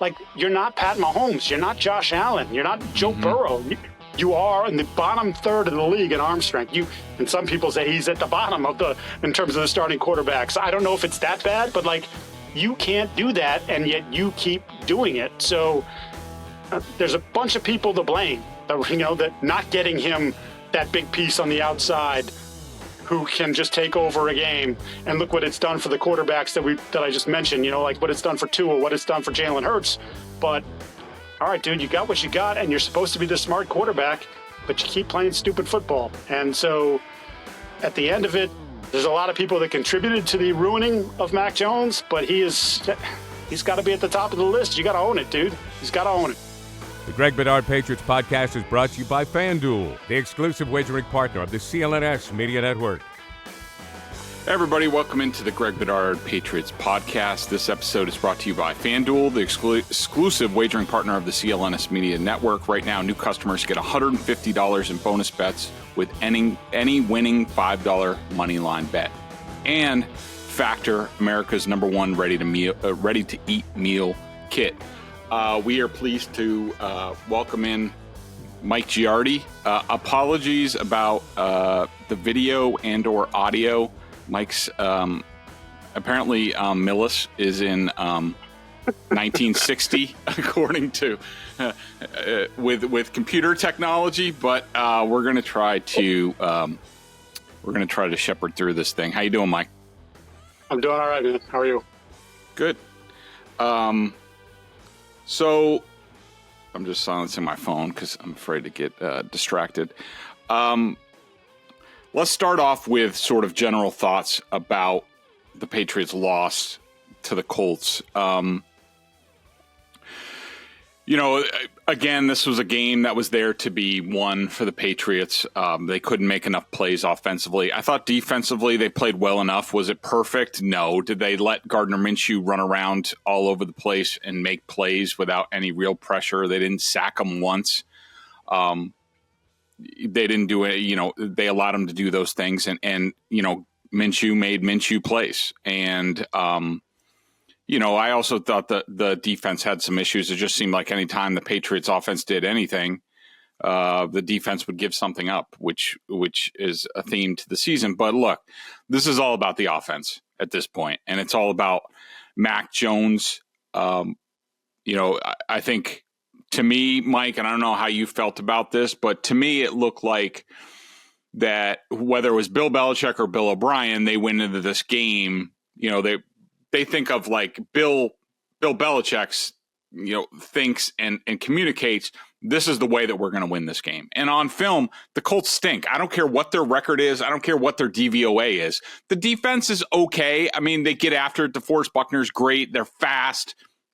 Like, you're not Pat Mahomes. You're not Josh Allen. You're not Joe Burrow. You are in the bottom third of the league in arm strength. And some people say he's at the bottom in terms of the starting quarterbacks. I don't know if it's that bad, but like, you can't do that, and yet you keep doing it. So there's a bunch of people to blame. That not getting him that big piece on the outside who can just take over a game. And look what it's done for the quarterbacks that I just mentioned, like what it's done for Tua, what it's done for Jalen Hurts. But all right, dude, you got what you got, and you're supposed to be the smart quarterback, but you keep playing stupid football. And so at the end of it, there's a lot of people that contributed to the ruining of Mac Jones, but he's got to be at the top of the list. You got to own it, dude. He's got to own it. The Greg Bedard Patriots Podcast is brought to you by FanDuel, the exclusive wagering partner of the CLNS Media Network. Hey everybody, welcome into the Greg Bedard Patriots Podcast. This episode is brought to you by FanDuel, the exclusive wagering partner of the CLNS Media Network. Right now, new customers get $150 in bonus bets with any winning $5 moneyline bet. And Factor, America's #1 ready-to-eat meal kit. We are pleased to welcome in Mike Giardi. Apologies about the video and or audio. Mike's apparently Millis is in 1960, according to with computer technology. But we're going to try to shepherd through this thing. How you doing, Mike? I'm doing all right, man. How are you? Good. So I'm just silencing my phone because I'm afraid to get distracted. Let's start off with sort of general thoughts about the Patriots' loss to the Colts. Again, this was a game that was there to be won for the Patriots. They couldn't make enough plays offensively. I thought defensively they played well enough. Was it perfect? No. Did they let Gardner Minshew run around all over the place and make plays without any real pressure? They didn't sack him once. They didn't do it. They allowed him to do those things. And Minshew made Minshew plays. And, I also thought that the defense had some issues. It just seemed like any time the Patriots offense did anything, the defense would give something up, which is a theme to the season. But look, this is all about the offense at this point, and it's all about Mac Jones. I think to me, Mike, and I don't know how you felt about this, but to me, it looked like that whether it was Bill Belichick or Bill O'Brien, they went into this game, they think of like Bill Belichick's, thinks and communicates, this is the way that we're going to win this game. And on film, the Colts stink. I don't care what their record is. I don't care what their DVOA is. The defense is okay. I mean, they get after it. DeForest Buckner's great. They're fast,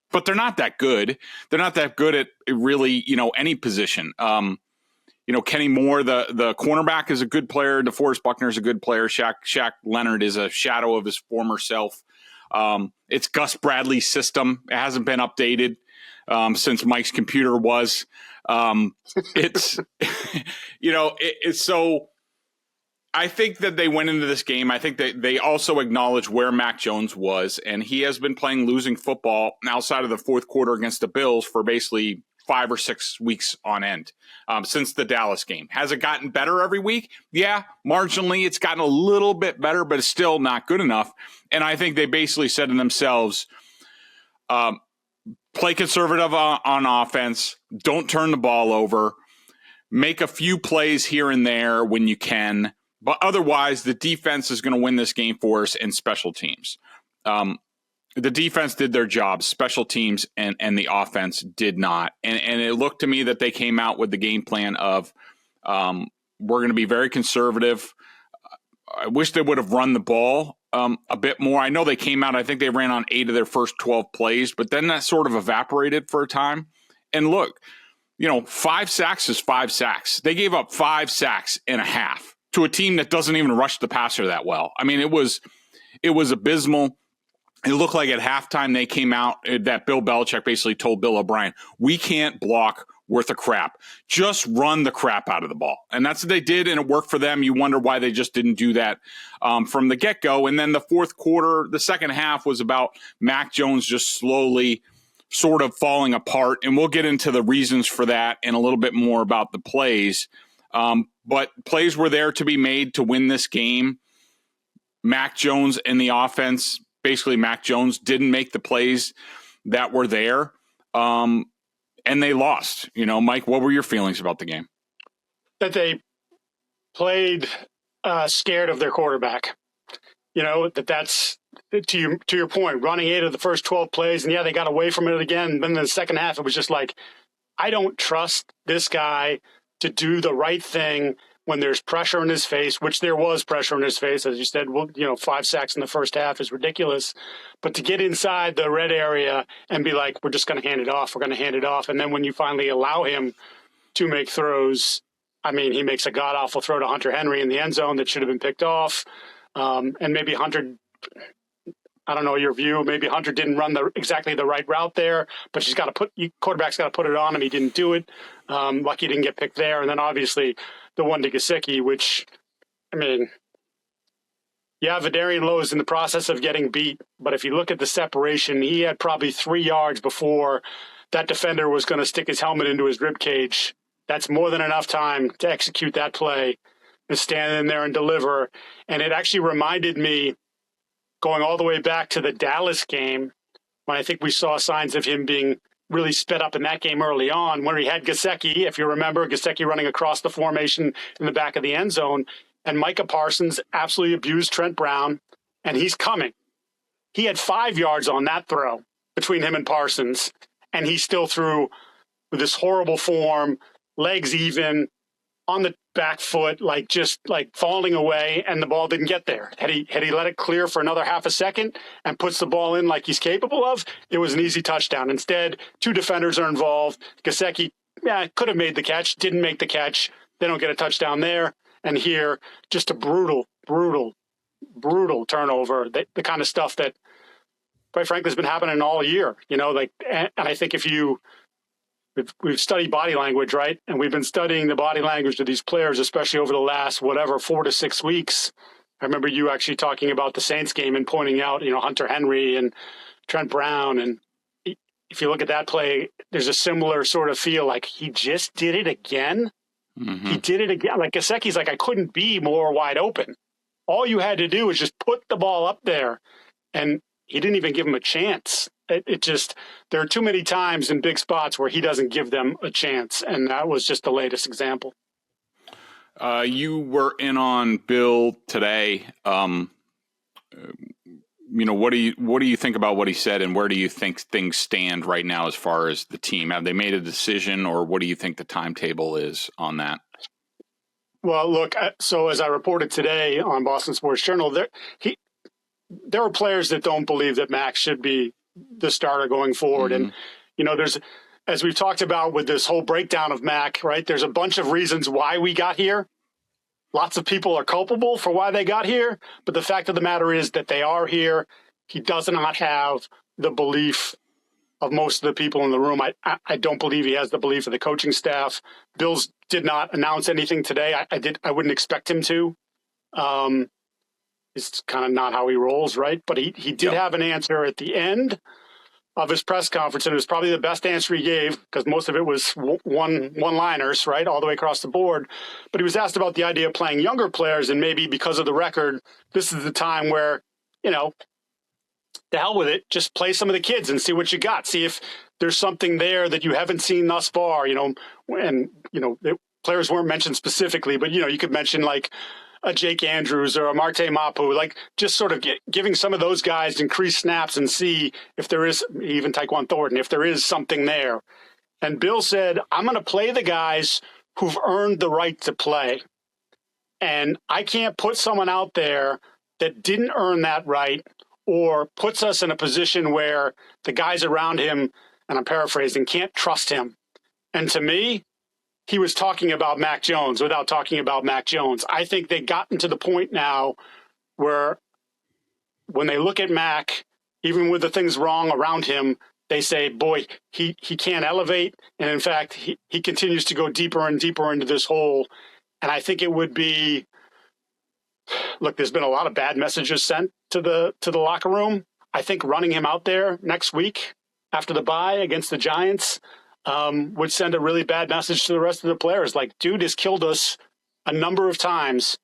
but they're not that good. They're not that good at really, any position. Kenny Moore, the cornerback, is a good player. DeForest Buckner is a good player. Shaq Leonard is a shadow of his former self. It's Gus Bradley's system. It hasn't been updated since Mike's computer was. It's so I think that they went into this game. I think that they also acknowledge where Mac Jones was, and he has been playing losing football outside of the fourth quarter against the Bills for basically 5 or 6 weeks on end since the Dallas game. Has it gotten better every week? Yeah, marginally it's gotten a little bit better, but it's still not good enough. And I think they basically said to themselves, play conservative on offense, don't turn the ball over, make a few plays here and there when you can, but otherwise the defense is going to win this game for us in special teams. The defense did their job, special teams and the offense did not. And it looked to me that they came out with the game plan of we're going to be very conservative. I wish they would have run the ball a bit more. I know they came out, I think they ran on 8 of their first 12 plays, but then that sort of evaporated for a time. And look, 5 sacks is 5 sacks. They gave up 5 sacks and a half to a team that doesn't even rush the passer that well. I mean, it was abysmal. It looked like at halftime they came out that Bill Belichick basically told Bill O'Brien, we can't block worth of crap. Just run the crap out of the ball. And that's what they did, and it worked for them. You wonder why they just didn't do that from the get-go. And then the fourth quarter, the second half was about Mac Jones just slowly sort of falling apart. And we'll get into the reasons for that and a little bit more about the plays. But plays were there to be made to win this game. Mac Jones and the offense, basically Mac Jones didn't make the plays that were there. And they lost. Mike, what were your feelings about the game? That they played scared of their quarterback. That's to your point, running 8 of the first 12 plays, and they got away from it again. Then in the second half, it was just like, I don't trust this guy to do the right thing when there's pressure in his face, which there was pressure in his face, as you said. 5 sacks in the first half is ridiculous, but to get inside the red area and be like, we're just going to hand it off, and then when you finally allow him to make throws, I mean, he makes a god-awful throw to Hunter Henry in the end zone that should have been picked off. And maybe Hunter, I don't know your view, maybe Hunter didn't run exactly the right route there, but quarterback's got to put it on him. He didn't do it. Lucky he didn't get picked there. And then obviously the one to Gesicki, which, I mean, Vidarian Lowe's in the process of getting beat, but if you look at the separation, he had probably 3 yards before that defender was going to stick his helmet into his rib cage. That's more than enough time to execute that play and stand in there and deliver. And it actually reminded me, going all the way back to the Dallas game, when I think we saw signs of him being really sped up in that game early on, where he had Gesicki, if you remember, Gesicki running across the formation in the back of the end zone, and Micah Parsons absolutely abused Trent Brown, and he's coming. He had 5 yards on that throw between him and Parsons, and he still threw with this horrible form, legs even, on the back foot, just falling away, and the ball didn't get there. Had he let it clear for another half a second and puts the ball in like he's capable of, it was an easy touchdown. Instead, 2 defenders are involved. Gesicki, could have made the catch, didn't make the catch. They don't get a touchdown there. And here, just a brutal turnover. The kind of stuff that, quite frankly, has been happening all year. And I think if we've studied body language, right? And we've been studying the body language of these players, especially over the last, 4 to 6 weeks. I remember you actually talking about the Saints game and pointing out, Hunter Henry and Trent Brown. And if you look at that play, there's a similar sort of feel like he just did it again. Mm-hmm. He did it again. Like Gesicki's I couldn't be more wide open. All you had to do was just put the ball up there. And he didn't even give him a chance. There are too many times in big spots where he doesn't give them a chance. And that was just the latest example. You were in on Bill today. What do you think about what he said, and where do you think things stand right now as far as the team? Have they made a decision, or what do you think the timetable is on that? Well, look, so as I reported today on Boston Sports Journal, there are players that don't believe that Mac should be the starter going forward. Mm-hmm. And, there's, as we've talked about with this whole breakdown of Mac, right, there's a bunch of reasons why we got here. Lots of people are culpable for why they got here. But the fact of the matter is that they are here. He does not have the belief of most of the people in the room. I don't believe he has the belief of the coaching staff. Bills did not announce anything today. I wouldn't expect him to. It's kind of not how he rolls, right? But he did have an answer at the end of his press conference, and it was probably the best answer he gave because most of it was one-liners, right, all the way across the board. But he was asked about the idea of playing younger players, and maybe because of the record, this is the time where, the hell with it, just play some of the kids and see what you got. See if there's something there that you haven't seen thus far, the players weren't mentioned specifically, but, you could mention a Jake Andrews or a Marte Mapu, just sort of giving some of those guys increased snaps and see if there is, even Tyquan Thornton, if there is something there. And Bill said, I'm going to play the guys who've earned the right to play. And I can't put someone out there that didn't earn that right or puts us in a position where the guys around him, and I'm paraphrasing, can't trust him. And to me, he was talking about Mac Jones without talking about Mac Jones. I think they've gotten to the point now where when they look at Mac, even with the things wrong around him, they say, boy, he can't elevate. And in fact, he continues to go deeper and deeper into this hole. And I think it would be, look, there's been a lot of bad messages sent to the locker room. I think running him out there next week after the bye against the Giants would send a really bad message to the rest of the players. Like, dude has killed us a number of times.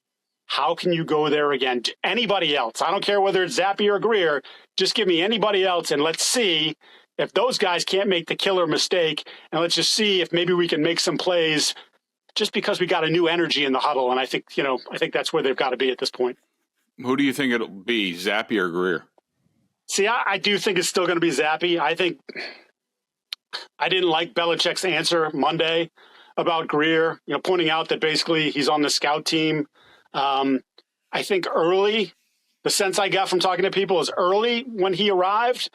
How can you go there again? Anybody else? I don't care whether it's Zappe or Greer. Just give me anybody else, and let's see if those guys can't make the killer mistake. And let's just see if maybe we can make some plays just because we got a new energy in the huddle. And I think that's where they've got to be at this point. Who do you think it'll be, Zappe or Greer? See, I do think it's still going to be Zappe. I think I didn't like Belichick's answer Monday about Greer, pointing out that basically he's on the scout team. I think early, the sense I got from talking to people is early when he arrived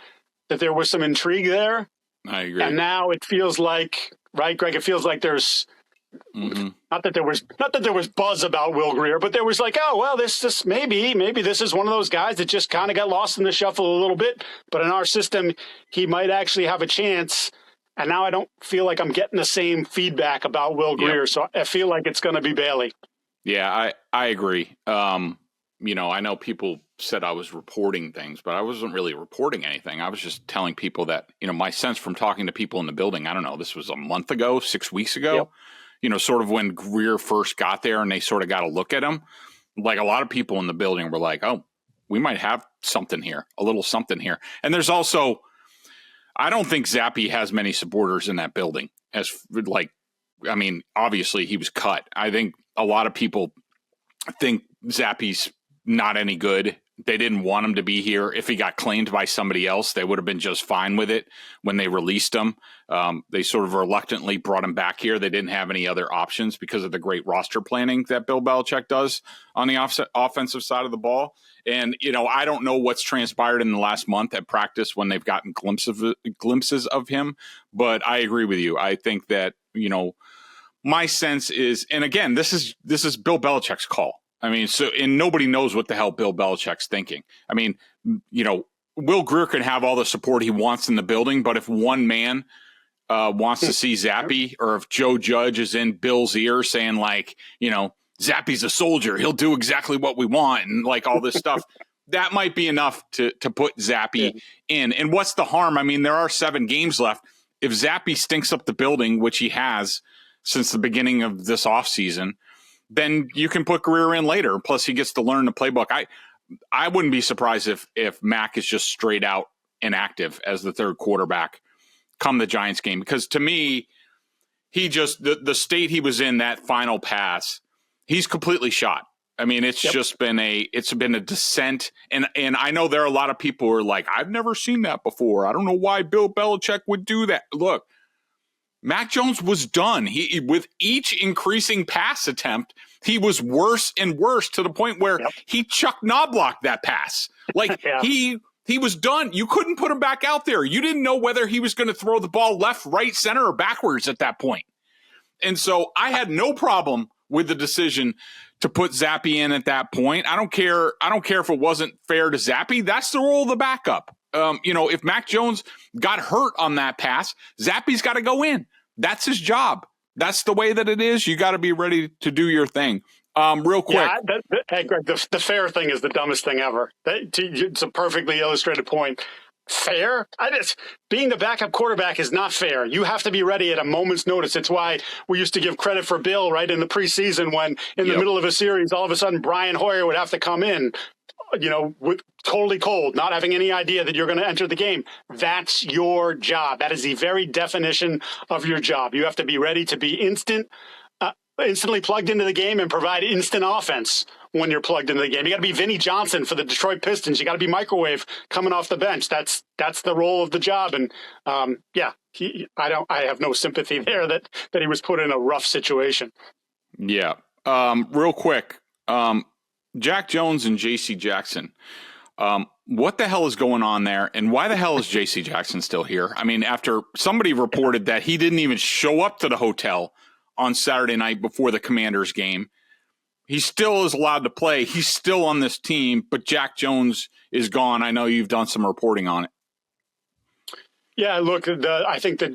that there was some intrigue there. I agree. And now it feels like, right, Greg? It feels like there's not that there was buzz about Will Greer, but there was like, oh well, this maybe this is one of those guys that just kind of got lost in the shuffle a little bit. But in our system, he might actually have a chance. And now I don't feel like I'm getting the same feedback about Will Greer, so I feel like it's going to be Bailey. Yeah, I agree. I know people said I was reporting things, but I wasn't really reporting anything. I was just telling people that, my sense from talking to people in the building, I don't know, this was a month ago, 6 weeks ago, sort of when Greer first got there and they sort of got a look at him. Like a lot of people in the building were like, oh, we might have something here, a little something here. And there's also, I don't think Zappe has many supporters in that building obviously he was cut. I think a lot of people think Zappe's not any good. They didn't want him to be here. If he got claimed by somebody else, they would have been just fine with it when they released him. They sort of reluctantly brought him back here. They didn't have any other options because of the great roster planning that Bill Belichick does on the offensive side of the ball. And, I don't know what's transpired in the last month at practice when they've gotten glimpses of him. But I agree with you. I think that, my sense is, and again, this is Bill Belichick's call. And nobody knows what the hell Bill Belichick's thinking. Will Greer can have all the support he wants in the building, but if one man wants to see Zappe, or if Joe Judge is in Bill's ear saying Zappe's a soldier, he'll do exactly what we want, and like all this stuff, that might be enough to put Zappe in. And what's the harm? There are 7 games left. If Zappe stinks up the building, which he has since the beginning of this offseason, then you can put Greer in later. Plus, he gets to learn the playbook. I wouldn't be surprised if Mac is just straight out inactive as the third quarterback come the Giants game. Because to me, he just the state he was in that final pass, he's completely shot. It's just been a descent. And I know there are a lot of people who are like, I've never seen that before. I don't know why Bill Belichick would do that. Look, Mac Jones was done. With each increasing pass attempt, he was worse and worse to the point where he Chuck Knoblocked that pass. He was done. You couldn't put him back out there. You didn't know whether he was going to throw the ball left, right, center, or backwards at that point. And so I had no problem with the decision to put Zappe in at that point. I don't care if it wasn't fair to Zappe. That's the role of the backup. If Mac Jones got hurt on that pass, Zappe's got to go in. That's his job. That's the way that it is. You got to be ready to do your thing. Real quick. Hey, Greg, the fair thing is the dumbest thing ever. It's a perfectly illustrated point. Fair? Being the backup quarterback is not fair. You have to be ready at a moment's notice. It's why we used to give credit for Bill, right, in the preseason when in the middle of a series, all of a sudden Brian Hoyer would have to come in, with totally cold, not having any idea that you're going to enter the game. That's your job. That is the very definition of your job. You have to be ready to be instantly plugged into the game and provide instant offense when you're plugged into the game. You got to be Vinnie Johnson for the Detroit Pistons. You got to be microwave coming off the bench. That's the role of the job. And I have no sympathy there that he was put in a rough situation. Yeah. Real quick. Jack Jones and J.C. Jackson. What the hell is going on there? And why the hell is J.C. Jackson still here? After somebody reported that he didn't even show up to the hotel on Saturday night before the Commanders game, he still is allowed to play. He's still on this team, but Jack Jones is gone. I know you've done some reporting on it. Yeah, look, I think that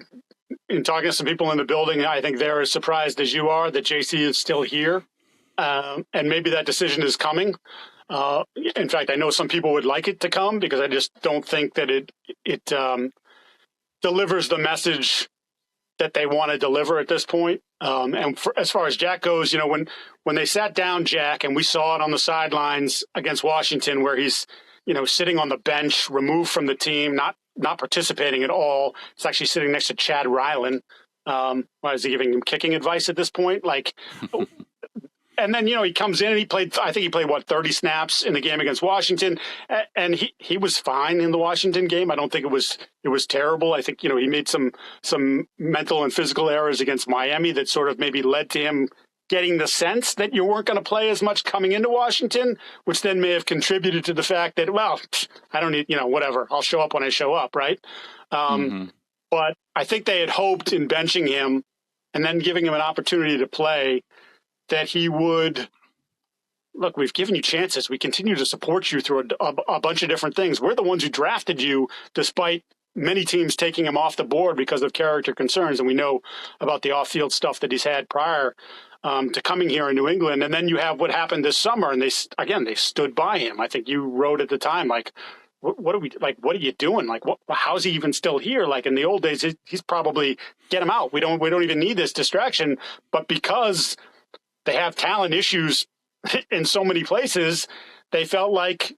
in talking to some people in the building, I think they're as surprised as you are that J.C. is still here. And maybe that decision is coming. In fact, I know some people would like it to come because I just don't think that delivers the message that they want to deliver at this point. As far as Jack goes, when they sat down Jack, and we saw it on the sidelines against Washington, where he's, sitting on the bench, removed from the team, not participating at all. He's actually sitting next to Chad Ryland. Why is he giving him kicking advice at this point? And then, he comes in and he played 30 snaps in the game against Washington. And he was fine in the Washington game. I don't think it was terrible. I think, he made some mental and physical errors against Miami that sort of maybe led to him getting the sense that you weren't going to play as much coming into Washington, which then may have contributed to the fact that, well, I don't need, whatever, I'll show up when I show up. Right. But I think they had hoped in benching him and then giving him an opportunity to play that he would, look, we've given you chances. We continue to support you through a bunch of different things. We're the ones who drafted you, despite many teams taking him off the board because of character concerns. And we know about the off-field stuff that he's had prior to coming here in New England. And then you have what happened this summer. And they stood by him. I think you wrote at the time, what are you doing? How's he even still here? In the old days, he's probably get him out. We don't even need this distraction. But because they have talent issues in so many places, they felt like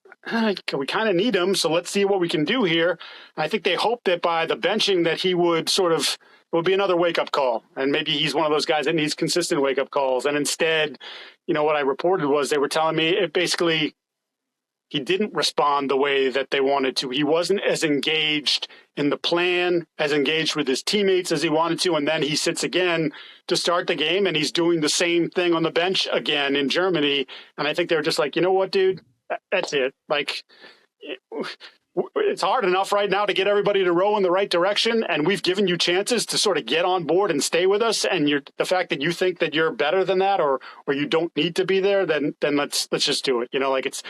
we kind of need him. So let's see what we can do here. And I think they hoped that by the benching that he would it would be another wake-up call. And maybe he's one of those guys that needs consistent wake-up calls. And instead, what I reported was they were telling me basically he didn't respond the way that they wanted to. He wasn't as engaged in the plan, as engaged with his teammates as he wanted to. And then he sits again to start the game, and he's doing the same thing on the bench again in Germany. And I think they're just like, you know what, dude, that's it. It's hard enough right now to get everybody to row in the right direction, and we've given you chances to sort of get on board and stay with us. And the fact that you think that you're better than that, or you don't need to be there, then let's just do it. It's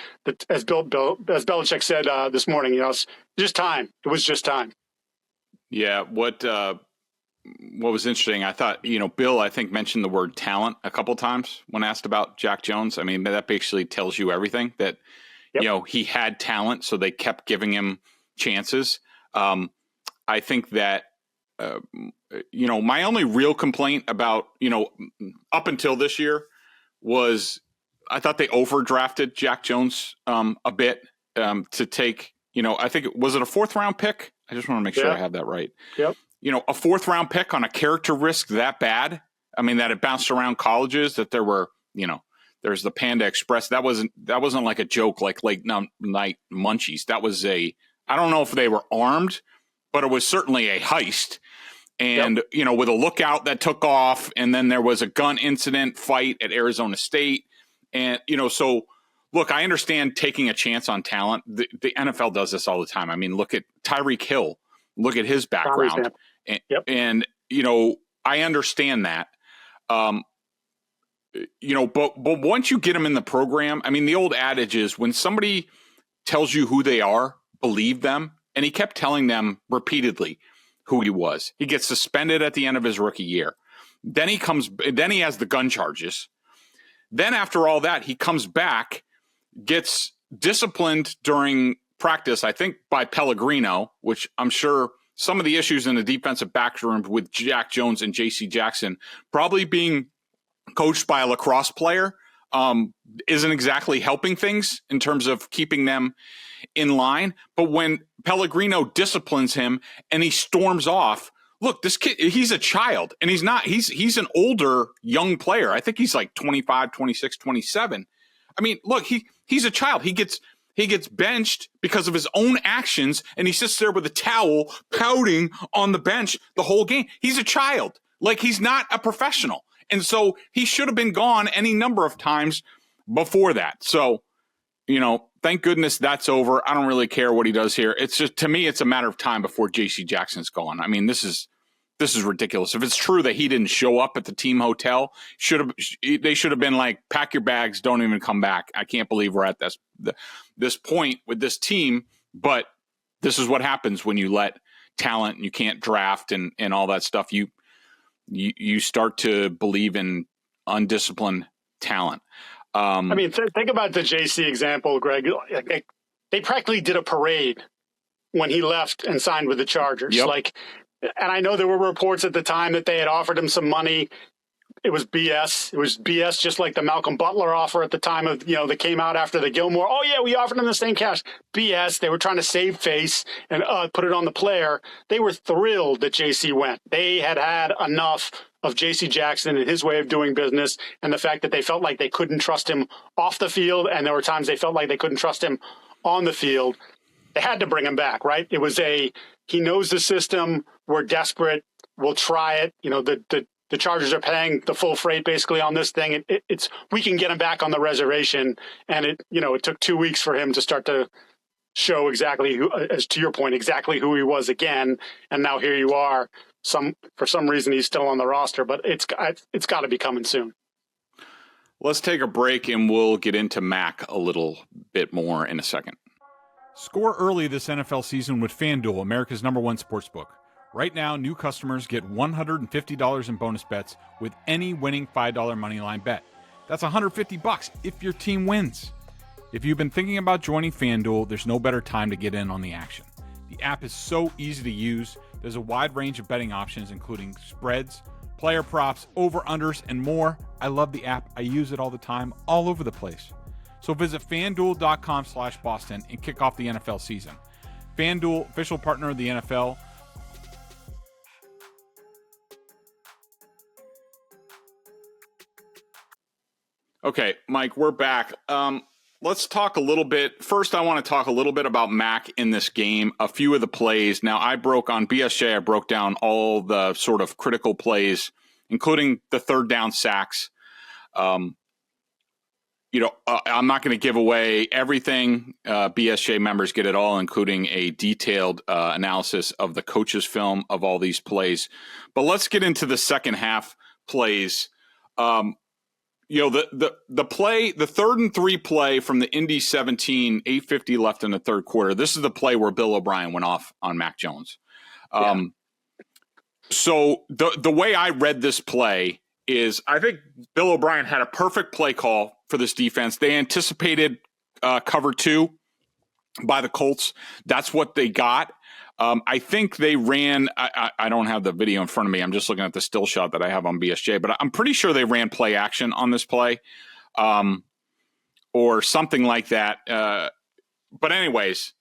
as Belichick said this morning. It's just time. It was just time. Yeah. What was interesting? I thought Bill, I think, mentioned the word talent a couple times when asked about Jack Jones. I mean, that basically tells you everything that. Yep. He had talent, so they kept giving him chances. I think that, my only real complaint about, up until this year was I thought they overdrafted Jack Jones a bit to take, I think was it a 4th round pick? I just want to make sure I have that right. Yep. A 4th round pick on a character risk that bad. I mean, that it bounced around colleges, that there were, there's the Panda Express. That wasn't like a joke, like late night munchies. That was I don't know if they were armed, but it was certainly a heist. And, with a lookout that took off, and then there was a gun incident fight at Arizona State. And, so look, I understand taking a chance on talent. The NFL does this all the time. I mean, look at Tyreek Hill, look at his background. And I understand that. But once you get them in the program, I mean, the old adage is when somebody tells you who they are, believe them. And he kept telling them repeatedly who he was. He gets suspended at the end of his rookie year. Then he has the gun charges. Then after all that, he comes back, gets disciplined during practice, I think by Pellegrino, which I'm sure some of the issues in the defensive back room with Jack Jones and J.C. Jackson probably being coached by a lacrosse player isn't exactly helping things in terms of keeping them in line. But when Pellegrino disciplines him and he storms off, look, this kid, he's a child, and he's an older young player. I think he's like 25, 26, 27. I mean, look, he's a child. He gets benched because of his own actions, and he sits there with a towel pouting on the bench the whole game. He's a child. He's not a professional. And so he should have been gone any number of times before that. So, thank goodness that's over. I don't really care what he does here. It's just, to me, it's a matter of time before J.C. Jackson's gone. I mean, this is ridiculous. If it's true that he didn't show up at the team hotel, they should have been like, pack your bags, don't even come back. I can't believe we're at this point with this team. But this is what happens when you let talent and you can't draft and all that stuff. You start to believe in undisciplined talent. I mean, think about the JC example, Greg. They practically did a parade when he left and signed with the Chargers. Yep. And I know there were reports at the time that they had offered him some money. It was BS. It was BS, just like the Malcolm Butler offer at the time of, that came out after the Gilmore. Oh, yeah, we offered him the same cash. BS. They were trying to save face and put it on the player. They were thrilled that JC went. They had had enough of JC Jackson and his way of doing business, and the fact that they felt like they couldn't trust him off the field, and there were times they felt like they couldn't trust him on the field. They had to bring him back, right? It was he knows the system. We're desperate. We'll try it. The Chargers are paying the full freight basically on this thing. It's we can get him back on the reservation, and it took 2 weeks for him to start to show exactly who, as to your point, exactly who he was again. And now here you are. For some reason he's still on the roster, but it's got to be coming soon. Let's take a break and we'll get into Mac a little bit more in a second. Score early this NFL season with FanDuel, America's #1 sportsbook. Right now, new customers get $150 in bonus bets with any winning $5 moneyline bet. That's $150 if your team wins. If you've been thinking about joining FanDuel, there's no better time to get in on the action. The app is so easy to use. There's a wide range of betting options, including spreads, player props, over-unders, and more. I love the app. I use it all the time, all over the place. So visit FanDuel.com/Boston and kick off the NFL season. FanDuel, official partner of the NFL. Okay, Mike, we're back. Let's talk a little bit. First, I want to talk a little bit about Mac in this game, a few of the plays. Now, I broke down all the sort of critical plays, including the third down sacks. I'm not going to give away everything. BSJ members get it all, including a detailed analysis of the coach's film of all these plays. But let's get into the second half plays. The play, the 3rd and 3 play from the Indy 17, 8:50 left in the third quarter. This is the play where Bill O'Brien went off on Mac Jones. So the way I read this play is I think Bill O'Brien had a perfect play call for this defense. They anticipated cover 2 by the Colts. That's what they got. I think they ran, I don't have the video in front of me. I'm just looking at the still shot that I have on BSJ, but I'm pretty sure they ran play action on this play or something like that. But anyways,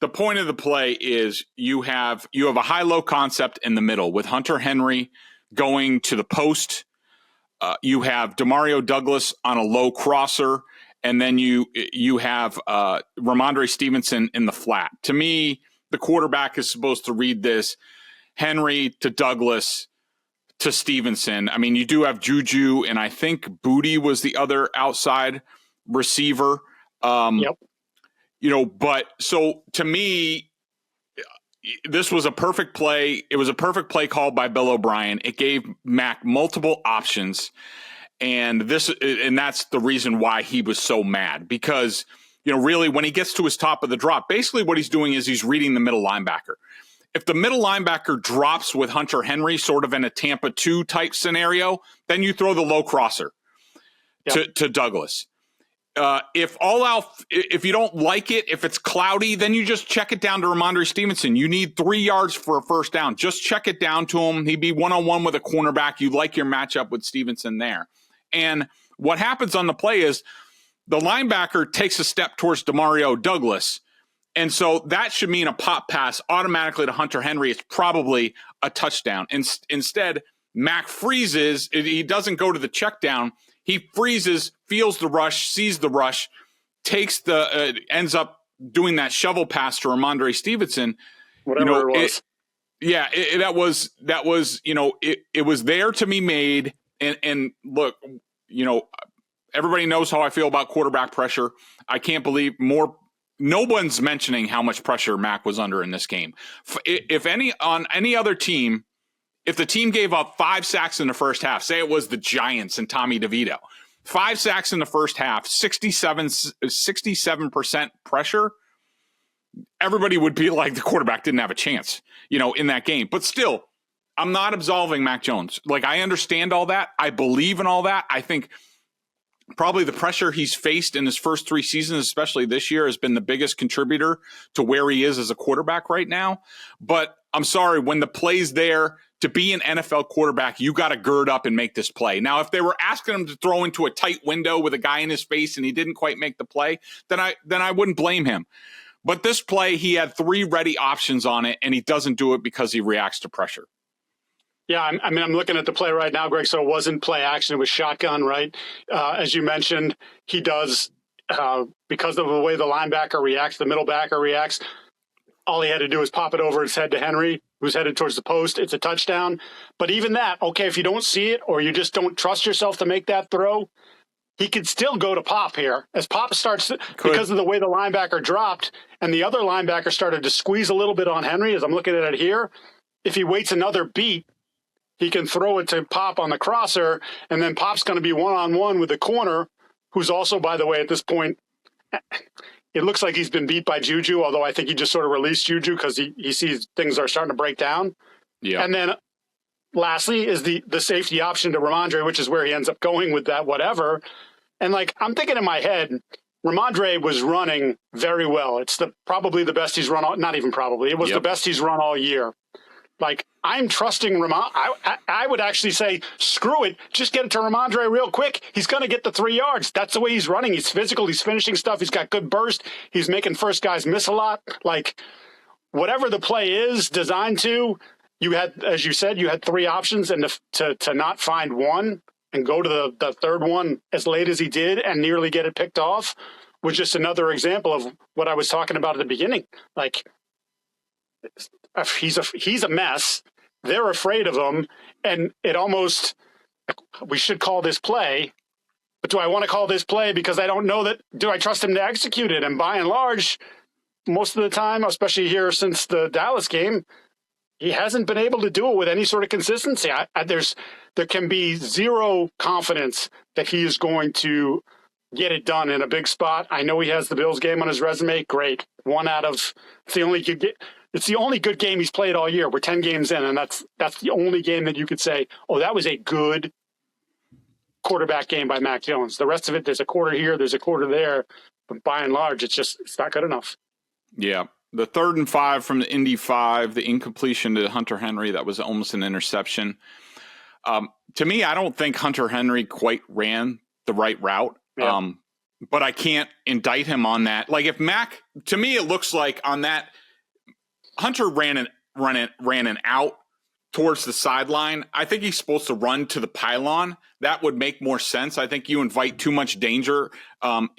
the point of the play is you have a high-low concept in the middle with Hunter Henry going to the post. You have Demario Douglas on a low crosser, and then you have Ramondre Stevenson in the flat. To me, the quarterback is supposed to read this Henry to Douglas to Stevenson. I mean, you do have Juju, and I think Booty was the other outside receiver. Yep. But so to me, this was a perfect play. It was a perfect play call by Bill O'Brien. It gave Mac multiple options, and that's the reason why he was so mad, because really, when he gets to his top of the drop, basically what he's doing is he's reading the middle linebacker. If the middle linebacker drops with Hunter Henry, sort of in a Tampa 2 type scenario, then you throw the low crosser to Douglas. If you don't like it, if it's cloudy, then you just check it down to Ramondre Stevenson. You need 3 yards for a first down. Just check it down to him. He'd be one-on-one with a cornerback. You like your matchup with Stevenson there. And what happens on the play is the linebacker takes a step towards Demario Douglas. And so that should mean a pop pass automatically to Hunter Henry. It's probably a touchdown. Instead, Mac freezes. He doesn't go to the check down. He freezes, feels the rush, sees the rush, ends up doing that shovel pass to Ramondre Stevenson. Whatever it was. It was there to be made. And look, everybody knows how I feel about quarterback pressure. I can't believe no one's mentioning how much pressure Mac was under in this game. On any other team, if the team gave up 5 sacks in the first half, say it was the Giants and Tommy DeVito, 5 sacks in the first half, 67% pressure, everybody would be like the quarterback didn't have a chance, in that game. But still, I'm not absolving Mac Jones. Like, I understand all that. I believe in all that. I think probably the pressure he's faced in his first 3 seasons, especially this year, has been the biggest contributor to where he is as a quarterback right now. But I'm sorry, when the play's there, to be an NFL quarterback, you got to gird up and make this play. Now, if they were asking him to throw into a tight window with a guy in his face and he didn't quite make the play, then I wouldn't blame him. But this play, he had 3 ready options on it, and he doesn't do it because he reacts to pressure. Yeah, I'm looking at the play right now, Greg, so it wasn't play action. It was shotgun, right? As you mentioned, he does, because of the way the linebacker reacts, the middle backer reacts, all he had to do was pop it over his head to Henry, who's headed towards the post. It's a touchdown. But even that, okay, if you don't see it or you just don't trust yourself to make that throw, he could still go to Pop here. As Pop starts, because of the way the linebacker dropped and the other linebacker started to squeeze a little bit on Henry, as I'm looking at it here, if he waits another beat, he can throw it to Pop on the crosser, and then Pop's going to be one-on-one with the corner, who's also, by the way, at this point, it looks like he's been beat by Juju, although I think he just sort of released Juju because he sees things are starting to break down. Yeah. And then lastly is the safety option to Ramondre, which is where he ends up going with that whatever. And like, I'm thinking in my head, Ramondre was running very well. It's probably the best he's run all, not even probably, it was the best he's run all year. Like, I'm trusting Ramondre. I would actually say, screw it. Just get it to Ramondre real quick. He's going to get the 3 yards. That's the way he's running. He's physical. He's finishing stuff. He's got good burst. He's making first guys miss a lot. Like, whatever the play is designed to, you had, as you said, you had 3 options, and to not find one and go to the third one as late as he did and nearly get it picked off was just another example of what I was talking about at the beginning. Like, he's a mess. They're afraid of him, and it almost, we should call this play, but do I want to call this play because I don't know that, do I trust him to execute it? And by and large, most of the time, especially here since the Dallas game, he hasn't been able to do it with any sort of consistency. There can be zero confidence that he is going to get it done in a big spot. I know he has the Bills game on his resume. Great. It's the only good game he's played all year. We're 10 games in, and that's the only game that you could say, oh, that was a good quarterback game by Mac Jones. The rest of it, there's a quarter here, there's a quarter there, but by and large, it's not good enough. Yeah. The 3rd and 5 from the Indy 5, the incompletion to Hunter Henry, that was almost an interception. To me, I don't think Hunter Henry quite ran the right route. Yeah. But I can't indict him on that. Like, if Mac, to me, it looks like on that, Hunter ran an out towards the sideline. I think he's supposed to run to the pylon. That would make more sense. I think you invite too much danger on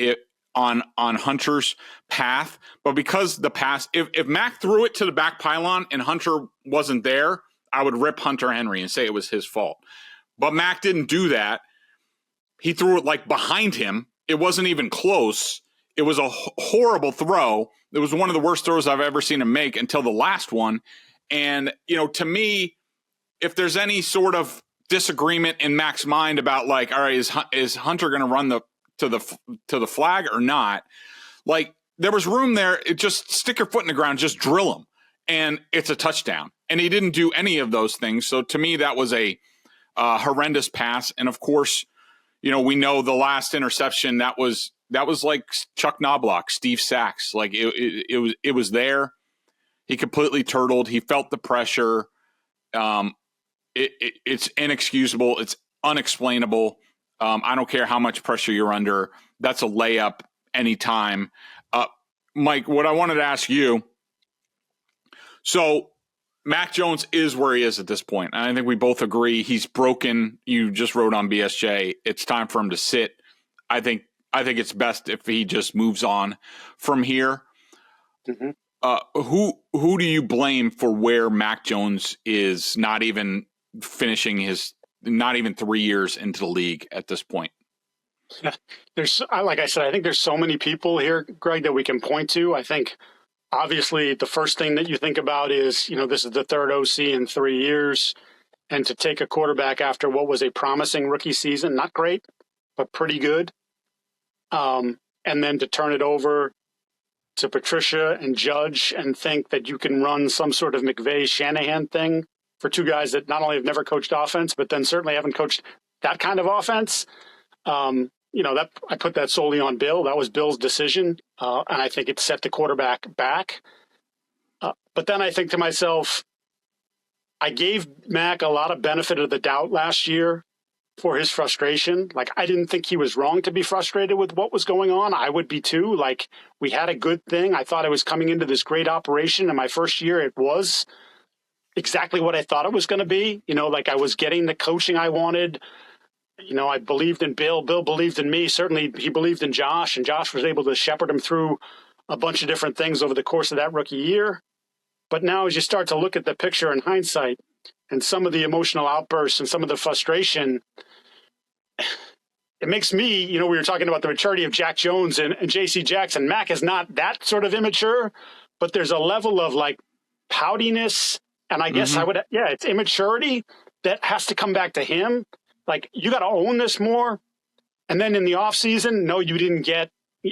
Hunter's path. But because the pass, if Mac threw it to the back pylon and Hunter wasn't there, I would rip Hunter Henry and say it was his fault. But Mac didn't do that. He threw it like behind him. It wasn't even close. It was a horrible throw. It was one of the worst throws I've ever seen him make until the last one. And, to me, if there's any sort of disagreement in Mac's mind about like, all right, is Hunter going to run to the flag or not? Like, there was room there. It just stick your foot in the ground, just drill him, and it's a touchdown. And he didn't do any of those things. So to me, that was a horrendous pass. And of course, we know the last interception that was like Chuck Knobloch, Steve Sachs. Like it was there. He completely turtled. He felt the pressure. It's inexcusable. It's unexplainable. I don't care how much pressure you're under. That's a layup anytime. Mike, what I wanted to ask you. So Mac Jones is where he is at this point. And I think we both agree he's broken. You just wrote on BSJ. It's time for him to sit. I think it's best if he just moves on from here. Mm-hmm. Who do you blame for where Mac Jones is not even finishing not even 3 years into the league at this point? Like I said, I think there's so many people here, Greg, that we can point to. I think obviously the first thing that you think about is, this is the 3rd OC in 3 years. And to take a quarterback after what was a promising rookie season, not great, but pretty good. And then to turn it over to Patricia and Judge and think that you can run some sort of McVay-Shanahan thing for 2 guys that not only have never coached offense, but then certainly haven't coached that kind of offense. That I put that solely on Bill. That was Bill's decision. And I think it set the quarterback back. But then I think to myself, I gave Mac a lot of benefit of the doubt last year for his frustration. Like, I didn't think he was wrong to be frustrated with what was going on. I would be too. Like, we had a good thing. I thought I was coming into this great operation. In my first year, it was exactly what I thought it was going to be. Like, I was getting the coaching I wanted. I believed in Bill. Bill believed in me. Certainly, he believed in Josh, and Josh was able to shepherd him through a bunch of different things over the course of that rookie year. But now, as you start to look at the picture in hindsight and some of the emotional outbursts and some of the frustration, it makes me, we were talking about the maturity of Jack Jones and J.C. Jackson. Mac is not that sort of immature, but there's a level of like poutiness. And I guess it's immaturity that has to come back to him. Like, you got to own this more. And then in the offseason, no, you didn't get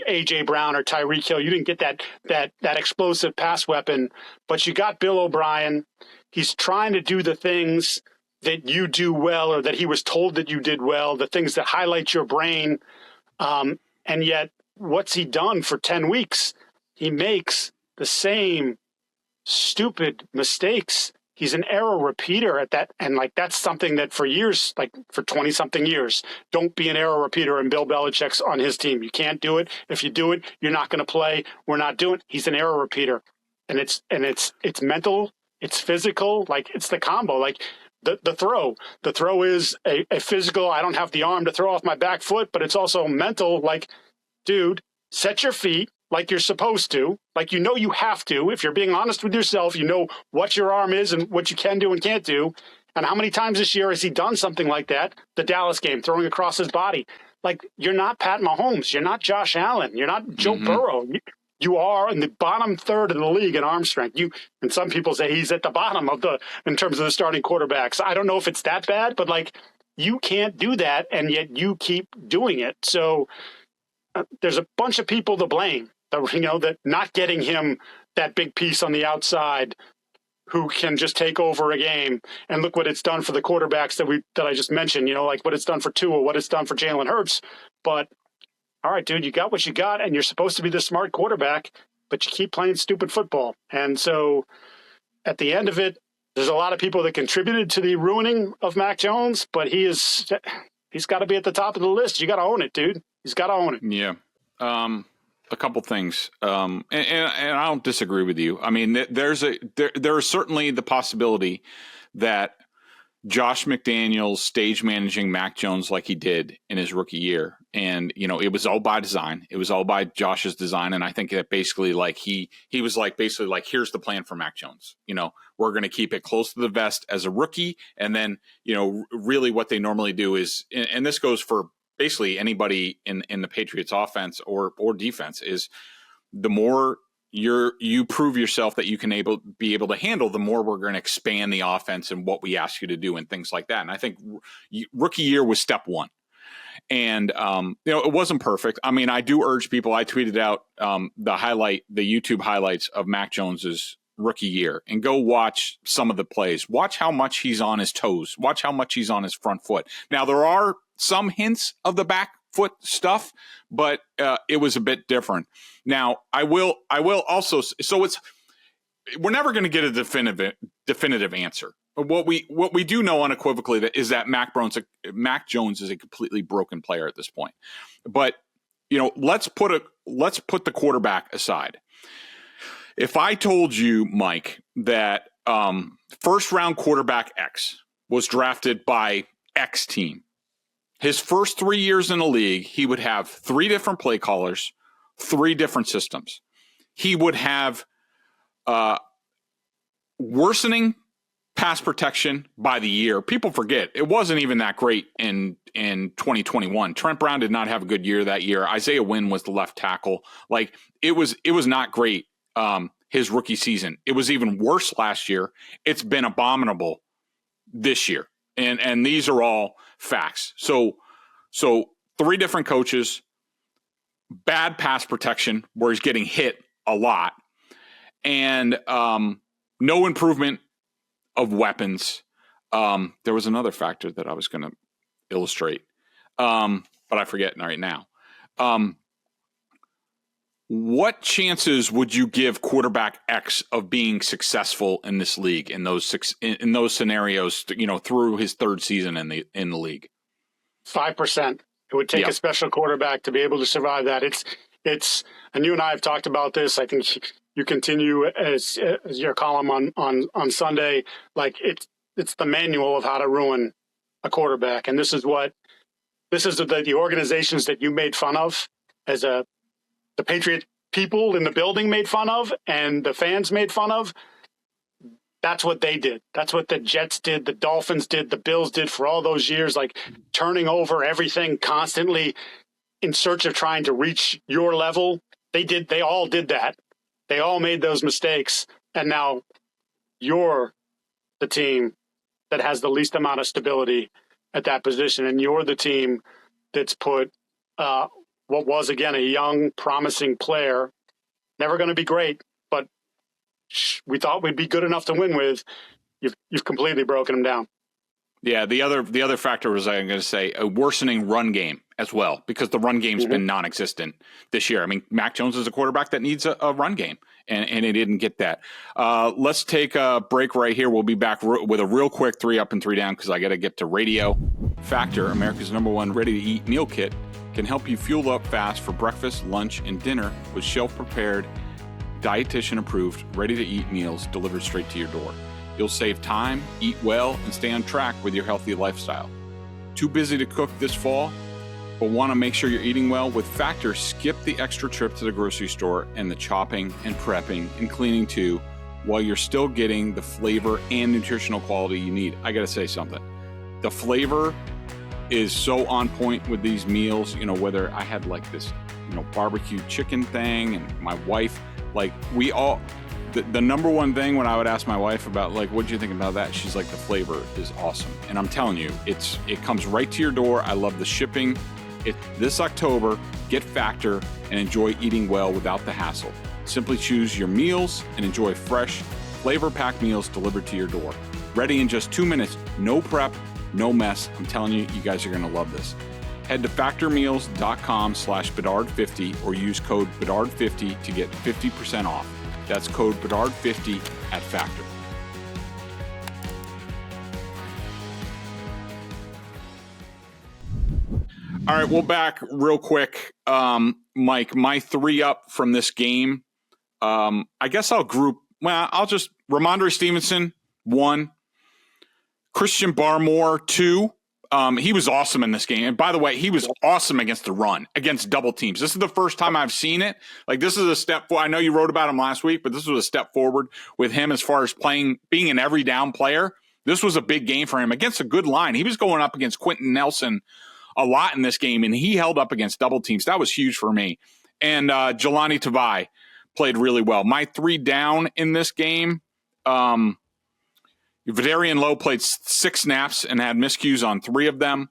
A.J. Brown or Tyreek Hill. You didn't get that explosive pass weapon, but you got Bill O'Brien. He's trying to do the things that you do well, or that he was told that you did well, the things that highlight your brain. And yet, what's he done for 10 weeks? He makes the same stupid mistakes. He's an error repeater at that. And like, that's something that for years, like for 20 something years, don't be an error repeater. And Bill Belichick's on his team. You can't do it. If you do it, you're not going to play. We're not doing it. He's an error repeater. And it's mental, it's physical, like it's the combo. Like the throw is a physical, I don't have the arm to throw off my back foot, but it's also mental. Like, dude, set your feet like you're supposed to, like, you have to. If you're being honest with yourself, you know what your arm is and what you can do and can't do. And how many times this year has he done something like that? The Dallas game, throwing across his body. Like, you're not Pat Mahomes. You're not Josh Allen. You're not Joe Burrow. You are in the bottom third of the league in arm strength. And some people say he's at the bottom in terms of the starting quarterbacks. I don't know if it's that bad, but like, you can't do that, and yet you keep doing it. So there's a bunch of people to blame. That not getting him that big piece on the outside who can just take over a game. And look what it's done for the quarterbacks that I just mentioned, like what it's done for Tua, what it's done for Jalen Hurts. But all right, dude, you got what you got, and you're supposed to be the smart quarterback, but you keep playing stupid football. And so at the end of it, there's a lot of people that contributed to the ruining of Mac Jones, but he's got to be at the top of the list. You got to own it, dude. He's got to own it. Yeah. A couple things, and I don't disagree with you. I mean, there is certainly the possibility that Josh McDaniels stage managing Mac Jones like he did in his rookie year, and it was all by design. It was all by Josh's design, and I think that basically, like he was like basically like, here's the plan for Mac Jones. We're going to keep it close to the vest as a rookie, and then really what they normally do is, and this goes for basically anybody in the Patriots offense or defense, is the more you prove yourself that you can be able to handle, the more we're going to expand the offense and what we ask you to do and things like that. And I think rookie year was step one. And, it wasn't perfect. I mean, I do urge people, I tweeted out the YouTube highlights of Mac Jones's rookie year, and go watch some of the plays. Watch how much he's on his toes. Watch how much he's on his front foot. Now, there are some hints of the back foot stuff, but it was a bit different. Now, I will also, so we're never going to get a definitive answer. What we do know unequivocally is that Mac Jones is a completely broken player at this point. But let's put the quarterback aside. If I told you, Mike, that first round quarterback X was drafted by X team, his first 3 years in the league, he would have 3 different play callers, 3 different systems. He would have worsening pass protection by the year. People forget it wasn't even that great in 2021. Trent Brown did not have a good year that year. Isaiah Wynn was the left tackle. Like, it was not great his rookie season. It was even worse last year. It's been abominable this year. And these are all facts. So 3 different coaches, bad pass protection where he's getting hit a lot, and no improvement of weapons. There was another factor that I was going to illustrate, but I forget right now. What chances would you give quarterback X of being successful in this league in those scenarios? Through his third season in the league, 5%. It would take a special quarterback to be able to survive that. It's, and you and I have talked about this. I think you continue as your column on Sunday. Like it's the manual of how to ruin a quarterback, and this is the organizations that you made fun of as the Patriot people in the building made fun of and the fans made fun of. That's what they did. That's what the Jets did, the Dolphins did, the Bills did for all those years, like turning over everything constantly in search of trying to reach your level. They all did that. They all made those mistakes. And now you're the team that has the least amount of stability at that position. And you're the team that's put what was, again, a young, promising player, never going to be great, but we thought we'd be good enough to win with. You've completely broken him down. Yeah, the other factor was, I'm going to say, a worsening run game as well, because the run game's been non-existent this year. I mean, Mac Jones is a quarterback that needs a run game, and he didn't get that. Let's take a break right here. We'll be back with a real quick 3 up and 3 down, because I got to get to radio. Factor, America's #1 ready-to-eat meal kit, can help you fuel up fast for breakfast, lunch, and dinner with shelf-prepared, dietitian-approved, ready-to-eat meals delivered straight to your door. You'll save time, eat well, and stay on track with your healthy lifestyle. Too busy to cook this fall, but want to make sure you're eating well? With Factor, skip the extra trip to the grocery store and the chopping and prepping and cleaning too, while you're still getting the flavor and nutritional quality you need. I got to say something. The flavor is so on point with these meals, whether I had like this, barbecue chicken thing, and my wife, like we all, the number one thing when I would ask my wife about, like, what do you think about that? She's like, the flavor is awesome. And I'm telling you, it comes right to your door. I love the shipping. This October, get Factor and enjoy eating well without the hassle. Simply choose your meals and enjoy fresh, flavor-packed meals delivered to your door. Ready in just 2 minutes, no prep, no mess. I'm telling you, you guys are going to love this. Head to factormeals.com/Bedard50 or use code Bedard50 to get 50% off. That's code Bedard50 at Factor. All right, we're back real quick. Mike, my 3 up from this game, I guess I'll just Ramondre Stevenson, 1. Christian Barmore, 2. He was awesome in this game. And by the way, he was awesome against the run, against double teams. This is the first time I've seen it. Like, this is a step forward. I know you wrote about him last week, but this was a step forward with him as far as being an every down player. This was a big game for him against a good line. He was going up against Quentin Nelson a lot in this game, and he held up against double teams. That was huge for me. And Jelani Tavai played really well. My 3 down in this game, Vidarian Lowe played 6 snaps and had miscues on 3 of them.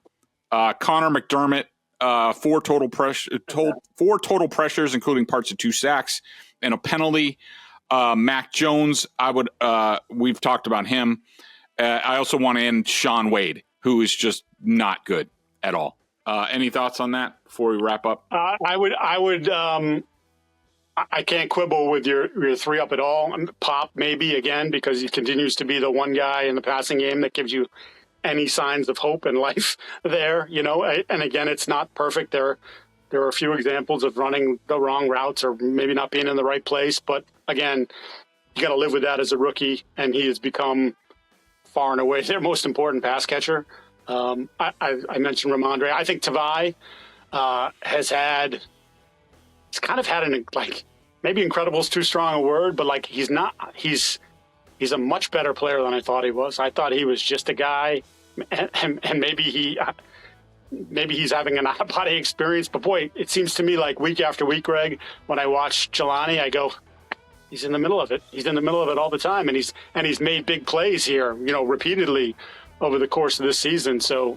Connor McDermott, 4 total pressures, including parts of 2 sacks and a penalty. Mac Jones, we've talked about him. I also want to end Sean Wade, who is just not good at all. Any thoughts on that before we wrap up? I can't quibble with your 3 up at all. Pop, maybe, again, because he continues to be the one guy in the passing game that gives you any signs of hope and life there, And again, it's not perfect. There are a few examples of running the wrong routes or maybe not being in the right place. But again, you got to live with that as a rookie, and he has become far and away their most important pass catcher. I mentioned Ramondre. I think Tavai he's kind of had maybe incredible is too strong a word, but he's a much better player than I thought he was. I thought he was just a guy, and maybe he's having an out-of-body experience. But boy, it seems to me like week after week, Greg, when I watch Jelani, I go, he's in the middle of it. He's in the middle of it all the time, and he's made big plays here, repeatedly over the course of this season. So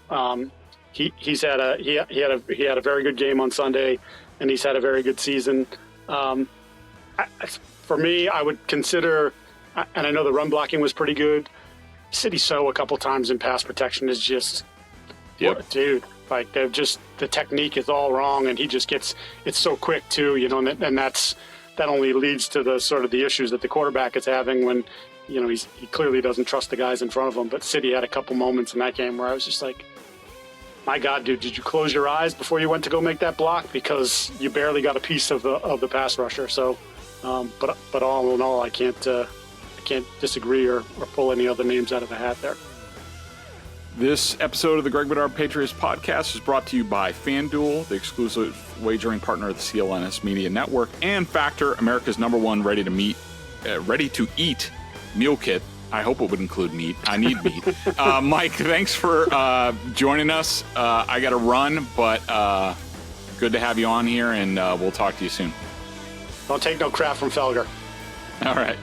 he had a very good game on Sunday, and he's had a very good season. For me, I would consider, and I know the run blocking was pretty good. City So a couple times in pass protection is just Yep. Dude, like the technique is all wrong, and he just it's so quick too, and that only leads to the sort of the issues that the quarterback is having when, he clearly doesn't trust the guys in front of him. But City had a couple moments in that game where I was just like, my God, dude, did you close your eyes before you went to go make that block? Because you barely got a piece of the pass rusher. So, but all in all, I can't disagree or pull any other names out of the hat there. This episode of the Greg Bedard Patriots Podcast is brought to you by FanDuel, the exclusive wagering partner of the CLNS Media Network, and Factor, America's #1 ready-to-eat meal kit. I hope it would include meat. I need meat. Mike, thanks for joining us. I got to run, but good to have you on here, and we'll talk to you soon. Don't take no crap from Felger. All right.